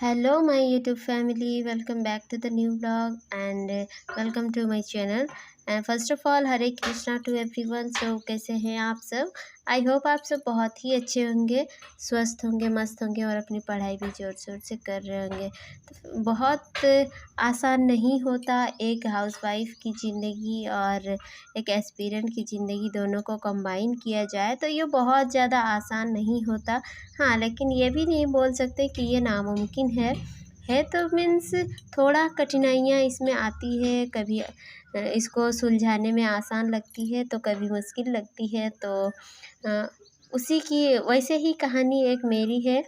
Hello, my YouTube family. Welcome back to the new vlog and welcome to my channel. And first of all, Hare Krishna to everyone. So कैसे हैं आप सब? I hope आप सब बहुत ही अच्छे होंगे, स्वस्थ होंगे, मस्त होंगे और अपनी पढ़ाई भी ज़ोर शोर से कर रहे होंगे। तो बहुत आसान नहीं होता एक हाउसवाइफ की ज़िंदगी और एक एस्पिरेंट की ज़िंदगी दोनों को कंबाइन किया जाए तो ये बहुत ज़्यादा आसान नहीं होता। हाँ, लेकिन ये भी नहीं बोल सकते कि ये नामुमकिन है तो मीन्स थोड़ा कठिनाइयाँ इसमें आती है। कभी इसको सुलझाने में आसान लगती है तो कभी मुश्किल लगती है। तो उसी की वैसे ही कहानी एक मेरी है।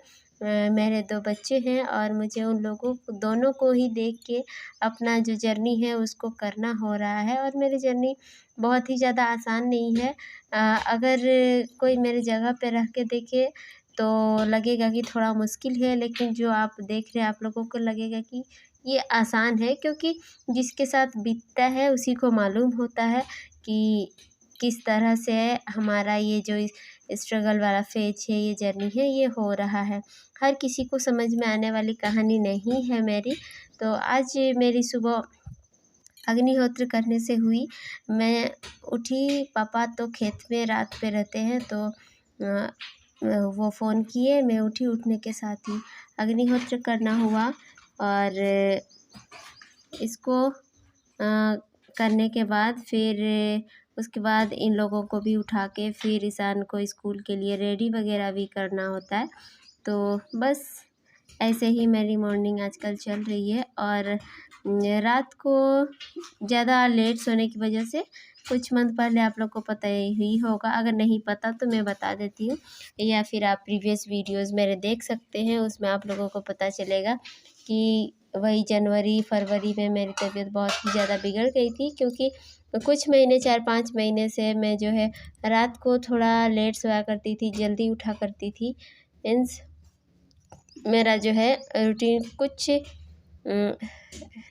मेरे 2 बच्चे हैं और मुझे उन लोगों को दोनों को ही देख के अपना जो जर्नी है उसको करना हो रहा है और मेरी जर्नी बहुत ही ज़्यादा आसान नहीं है। अगर कोई मेरी जगह पे रह के देखे तो लगेगा कि थोड़ा मुश्किल है, लेकिन जो आप देख रहे हैं आप लोगों को लगेगा कि ये आसान है, क्योंकि जिसके साथ बीतता है उसी को मालूम होता है कि किस तरह से हमारा ये जो स्ट्रगल वाला फेज है, ये जर्नी है, ये हो रहा है। हर किसी को समझ में आने वाली कहानी नहीं है मेरी। तो आज मेरी सुबह अग्निहोत्र करने से हुई। मैं उठी, पापा तो खेत में रात पे रहते हैं तो वो फ़ोन किए, मैं उठी, उठने के साथ ही अग्निहोत्र करना हुआ और इसको करने के बाद फिर उसके बाद इन लोगों को भी उठा के फिर ईशान को स्कूल के लिए रेडी वगैरह भी करना होता है। तो बस ऐसे ही मेरी मॉर्निंग आजकल चल रही है और रात को ज़्यादा लेट सोने की वजह से कुछ मंथ पहले आप लोग को पता ही होगा, अगर नहीं पता तो मैं बता देती हूँ, या फिर आप प्रीवियस वीडियोस मेरे देख सकते हैं, उसमें आप लोगों को पता चलेगा कि वही जनवरी फरवरी में मेरी तबीयत बहुत ही ज़्यादा बिगड़ गई थी, क्योंकि कुछ महीने 4-5 महीने से मैं जो है रात को थोड़ा लेट सोया करती थी, जल्दी उठा करती थी। मीन्स मेरा जो है रूटीन कुछ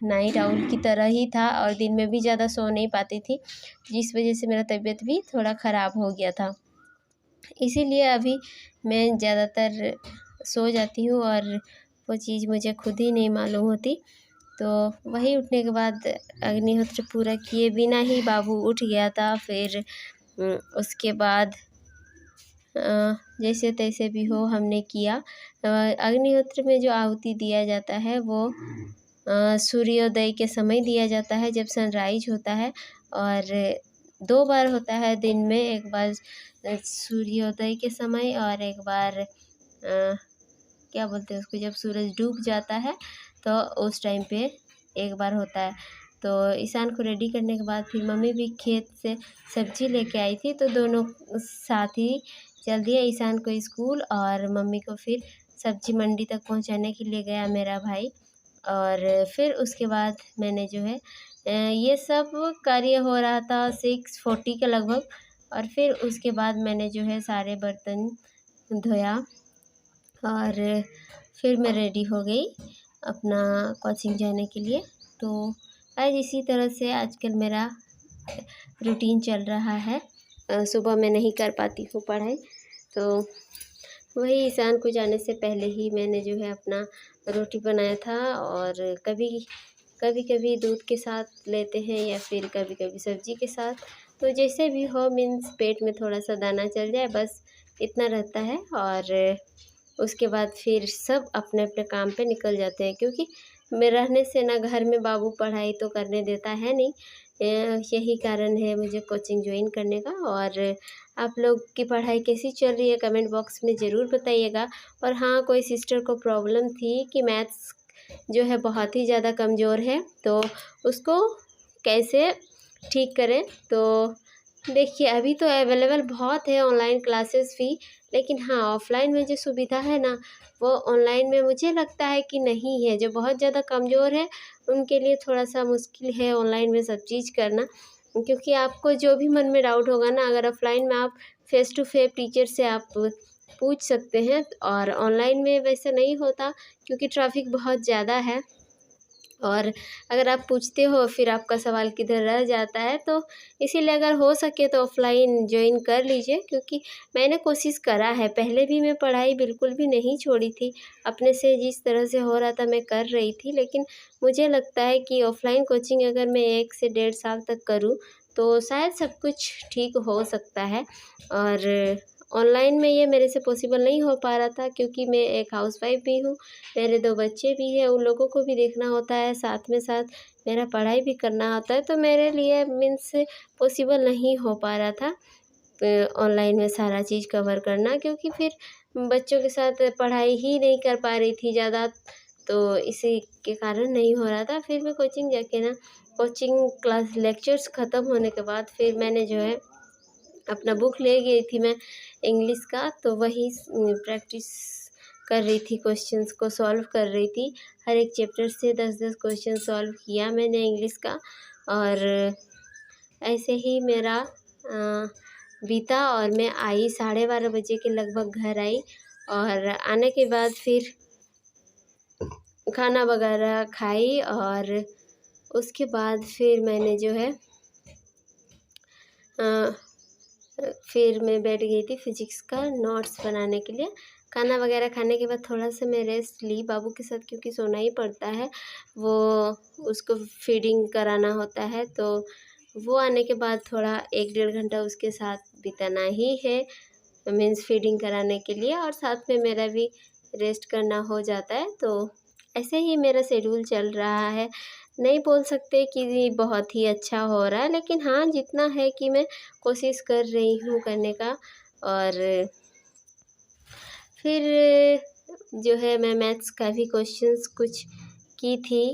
नाइट आउल की तरह ही था और दिन में भी ज़्यादा सो नहीं पाती थी, जिस वजह से मेरा तबीयत भी थोड़ा ख़राब हो गया था। इसीलिए अभी मैं ज़्यादातर सो जाती हूँ और वो चीज़ मुझे खुद ही नहीं मालूम होती। तो वही उठने के बाद अग्निहोत्र पूरा किए बिना ही बाबू उठ गया था। फिर उसके बाद जैसे तैसे भी हो हमने किया। अग्निहोत्र में जो आहुति दिया जाता है वो सूर्योदय के समय दिया जाता है, जब सनराइज होता है, और 2 बार होता है दिन में, एक बार सूर्योदय के समय और एक बार क्या बोलते हैं उसको, जब सूरज डूब जाता है तो उस टाइम पे एक बार होता है। तो ईशान को रेडी करने के बाद फिर मम्मी भी खेत से सब्ज़ी लेके आई थी, तो दोनों साथ ही चल दिया ईशान को स्कूल और मम्मी को फिर सब्ज़ी मंडी तक पहुंचाने के लिए गया मेरा भाई। और फिर उसके बाद मैंने जो है ये सब कार्य हो रहा था 6:40 के लगभग, और फिर उसके बाद मैंने जो है सारे बर्तन धोया और फिर मैं रेडी हो गई अपना कोचिंग जाने के लिए। तो आज इसी तरह से आजकल मेरा रूटीन चल रहा है। सुबह मैं नहीं कर पाती हूँ पढ़ाई, तो वही ईशान को जाने से पहले ही मैंने जो है अपना रोटी बनाया था, और कभी कभी दूध के साथ लेते हैं या फिर कभी कभी सब्ज़ी के साथ, तो जैसे भी हो, मीन्स पेट में थोड़ा सा दाना चल जाए, बस इतना रहता है। और उसके बाद फिर सब अपने अपने काम पे निकल जाते हैं, क्योंकि मैं रहने से ना घर में बाबू पढ़ाई तो करने देता है नहीं। यही कारण है मुझे कोचिंग ज्वाइन करने का। और आप लोग की पढ़ाई कैसी चल रही है कमेंट बॉक्स में ज़रूर बताइएगा। और हाँ, कोई सिस्टर को प्रॉब्लम थी कि मैथ्स जो है बहुत ही ज़्यादा कमज़ोर है, तो उसको कैसे ठीक करें। तो देखिए, अभी तो अवेलेबल बहुत है ऑनलाइन क्लासेस भी, लेकिन हाँ, ऑफ़लाइन में जो सुविधा है ना, वो ऑनलाइन में मुझे लगता है कि नहीं है। जो बहुत ज़्यादा कमज़ोर है उनके लिए थोड़ा-सा मुश्किल है ऑनलाइन में सब चीज़ करना, क्योंकि आपको जो भी मन में डाउट होगा ना, अगर ऑफ़लाइन में आप फ़ेस टू फ़ेस टीचर से आप पूछ सकते हैं, और ऑनलाइन में वैसे नहीं होता, क्योंकि ट्रैफ़िक बहुत ज़्यादा है। और अगर आप पूछते हो फिर आपका सवाल किधर रह जाता है, तो इसीलिए अगर हो सके तो ऑफ़लाइन जॉइन कर लीजिए, क्योंकि मैंने कोशिश करा है, पहले भी मैं पढ़ाई बिल्कुल भी नहीं छोड़ी थी, अपने से जिस तरह से हो रहा था मैं कर रही थी। लेकिन मुझे लगता है कि ऑफ़लाइन कोचिंग अगर मैं 1 से डेढ़ साल तक करूँ तो शायद सब कुछ ठीक हो सकता है। और ऑनलाइन में ये मेरे से पॉसिबल नहीं हो पा रहा था, क्योंकि मैं एक हाउसवाइफ़ भी हूँ, मेरे 2 बच्चे भी हैं, उन लोगों को भी देखना होता है, साथ में साथ मेरा पढ़ाई भी करना होता है, तो मेरे लिए मीन्स पॉसिबल नहीं हो पा रहा था ऑनलाइन में सारा चीज़ कवर करना, क्योंकि फिर बच्चों के साथ पढ़ाई ही नहीं कर पा रही थी ज़्यादा, तो इसी के कारण नहीं हो रहा था। फिर मैं कोचिंग जाके ना, कोचिंग क्लास लेक्चर्स ख़त्म होने के बाद फिर मैंने जो है अपना बुक ले गई थी मैं इंग्लिश का, तो वही प्रैक्टिस कर रही थी, क्वेश्चंस को सॉल्व कर रही थी। हर एक चैप्टर से 10-10 क्वेश्चन सॉल्व किया मैंने इंग्लिश का, और ऐसे ही मेरा बीता, और मैं आई 12:30 बजे के लगभग घर आई, और आने के बाद फिर खाना वगैरह खाई, और उसके बाद फिर मैंने जो है फिर मैं बैठ गई थी फिज़िक्स का नोट्स बनाने के लिए। खाना वगैरह खाने के बाद थोड़ा-सा मैं रेस्ट ली बाबू के साथ, क्योंकि सोना ही पड़ता है, वो उसको फीडिंग कराना होता है, तो वो आने के बाद थोड़ा 1 डेढ़ घंटा उसके साथ बिताना ही है, मीन्स फीडिंग कराने के लिए, और साथ में मेरा भी रेस्ट करना हो जाता है। तो ऐसे ही मेरा शेड्यूल चल रहा है। नहीं बोल सकते कि बहुत ही अच्छा हो रहा है, लेकिन हाँ, जितना है कि मैं कोशिश कर रही हूँ करने का। और फिर जो है मैं मैथ्स का भी क्वेश्चंस कुछ की थी।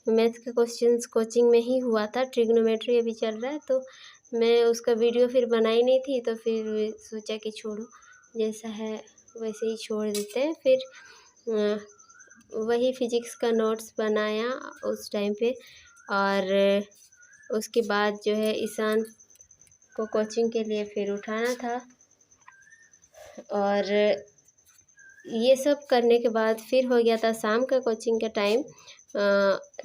मैथ्स का क्वेश्चंस कोचिंग में ही हुआ था, ट्रिग्नोमेट्री अभी चल रहा है, तो मैं उसका वीडियो फिर बनाई नहीं थी, तो फिर सोचा कि छोड़ो, जैसा है वैसे ही छोड़ देते हैं। फिर वही फिज़िक्स का नोट्स बनाया उस टाइम पे, और उसके बाद जो है ईशान को कोचिंग के लिए फिर उठाना था, और ये सब करने के बाद फिर हो गया था शाम का कोचिंग का टाइम।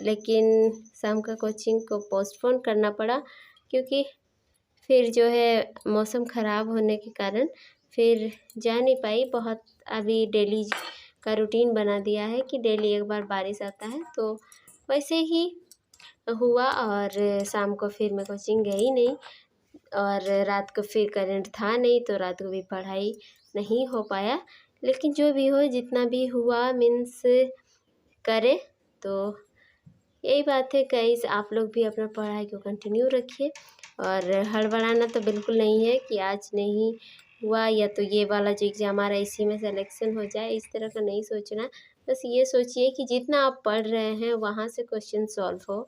लेकिन शाम का कोचिंग को पोस्टपोन करना पड़ा, क्योंकि फिर जो है मौसम ख़राब होने के कारण फिर जा नहीं पाई। बहुत अभी डेली का रूटीन बना दिया है कि डेली एक बार बारिश आता है, तो वैसे ही हुआ, और शाम को फिर मैं कोचिंग गई नहीं, और रात को फिर करंट था नहीं, तो रात को भी पढ़ाई नहीं हो पाया। लेकिन जो भी हो, जितना भी हुआ मीन्स करे, तो यही बात है गाइस, आप लोग भी अपना पढ़ाई को कंटिन्यू रखिए, और हड़बड़ाना तो बिल्कुल नहीं है कि आज नहीं हुआ या तो ये वाला जो एग्ज़ाम आ रहा है इसी में सिलेक्शन हो जाए, इस तरह का नहीं सोचना। बस ये सोचिए कि जितना आप पढ़ रहे हैं वहाँ से क्वेश्चन सॉल्व हो।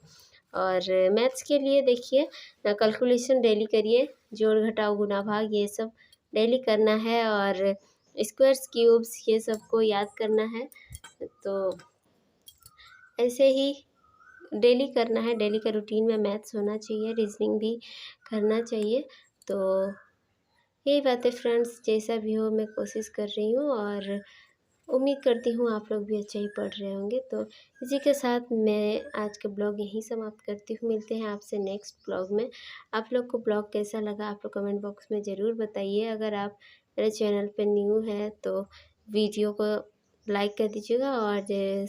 और मैथ्स के लिए देखिए, कैलकुलेशन डेली करिए, जोड़ घटाव गुणा भाग ये सब डेली करना है, और स्क्वायर्स क्यूब्स ये सब को याद करना है। तो ऐसे ही डेली करना है, डेली का रूटीन में मैथ्स होना चाहिए, रीजनिंग भी करना चाहिए। तो यही बात है फ्रेंड्स, जैसा भी हो मैं कोशिश कर रही हूँ, और उम्मीद करती हूँ आप लोग भी अच्छा ही पढ़ रहे होंगे। तो इसी के साथ मैं आज का ब्लॉग यहीं समाप्त करती हूँ। मिलते हैं आपसे नेक्स्ट ब्लॉग में। आप लोग को ब्लॉग कैसा लगा आप लोग कमेंट बॉक्स में ज़रूर बताइए। अगर आप मेरे चैनल पर न्यू हैं तो वीडियो को लाइक कर दीजिएगा, और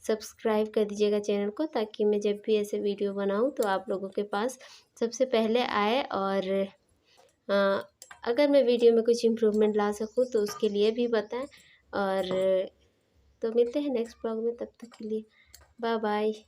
सब्सक्राइब कर दीजिएगा चैनल को, ताकि मैं जब भी ऐसे वीडियो बनाऊँ तो आप लोगों के पास सबसे पहले आए। और अगर मैं वीडियो में कुछ इम्प्रूवमेंट ला सकूँ तो उसके लिए भी बताएं। और तो मिलते हैं नेक्स्ट ब्लॉग में, तब तक के लिए बाय बाय।